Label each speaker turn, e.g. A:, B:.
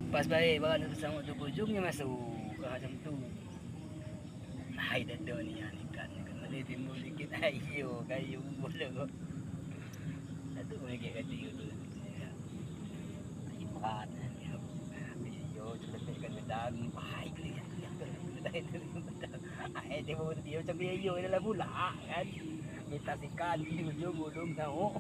A: Pas baik bawa sama tu bujungnya masuk ke macam tu. Hai dada ni yang ikan boleh timbul dikit ayo kayu boleh kok. Satu lagi kata tu. Ikan yo celepekkan gedang hai kelihatan ai dia bawa dia macam dia dalam pula kan. Kita sikan di ujung tahu.